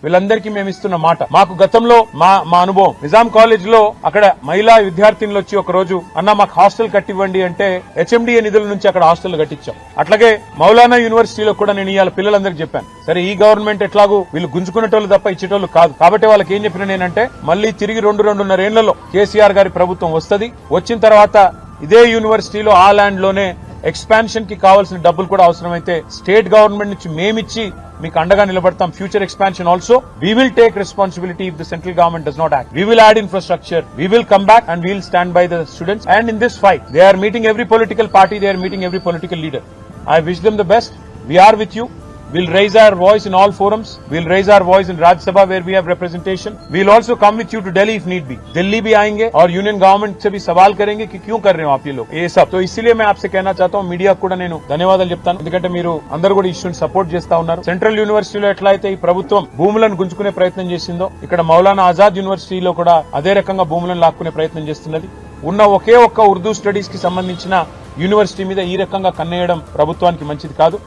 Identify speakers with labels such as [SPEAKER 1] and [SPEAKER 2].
[SPEAKER 1] వీళ్ళందరికీ మేము ఇస్తున్న మాట. మాకు గతంలో మా అనుభవం నిజాం కాలేజ్ లో అక్కడ మహిళా విద్యార్థినులు వచ్చి ఒక రోజు అన్న మాకు హాస్టల్ కట్టివ్వండి అంటే హెచ్ఎండిఏ నిధుల నుంచి అక్కడ హాస్టల్ కట్టించాం. అట్లాగే మౌలానా యూనివర్సిటీలో కూడా నేను ఇవాళ పిల్లలందరికీ చెప్పాను, సరే ఈ గవర్నమెంట్ ఎట్లాగూ వీళ్ళు గుంజుకునేటోళ్ళు తప్ప ఇచ్చేటోళ్ళు కాదు, కాబట్టి వాళ్ళకి ఏం చెప్పిన నేనంటే మళ్ళీ తిరిగి 2-2.5 ఏళ్లలో కేసీఆర్ గారి ప్రభుత్వం వస్తది. వచ్చిన తర్వాత ఇదే యూనివర్సిటీలో ఆ ల్యాండ్ లోనే ఎక్స్పాన్షన్ కి కావాల్సిన డబ్బులు కూడా అవసరమైతే స్టేట్ గవర్నమెంట్ నుంచి మేమిచ్చి మీకు అండగా నిలబడతాం. Future expansion also we will take responsibility if the central government does not act. We will add infrastructure. We will come back and we will stand by the students. And in this fight, they are meeting every political party. They are meeting every political leader. I wish them the best. We are with you. We'll raise our voice in all forums. We'll raise our voice in Rajya Sabha where we have representation. We'll also come with you to Delhi if need be. Delhi भी आएंगे और union government से भी सवाल करेंगे कि क्यों कर रहे हो आप ये लोग ये सब. तो इसीलिए मैं आपसे कहना चाहता हूँ, మీడియా కూడా నేను ధన్యవాదాలు చెప్తాను, ఎందుకంటే మీరు అందరూ కూడా ఇష్యూని సపోర్ట్ చేస్తా ఉన్నారు. సెంట్రల్ యూనివర్సిటీలో ఎట్లా అయితే ఈ ప్రభుత్వం భూములను గుంజుకునే ప్రయత్నం చేసిందో ఇక్కడ మౌలానా ఆజాద్ యూనివర్సిటీలో కూడా అదే రకంగా భూములను లాక్కునే ప్రయత్నం చేస్తున్నది. ఉన్న ఒకే ఒక్క ఉర్దూ స్టడీస్ కి సంబంధించిన యూనివర్సిటీ మీద ఈ రకంగా కన్నేయడం ప్రభుత్వానికి మంచిది కాదు.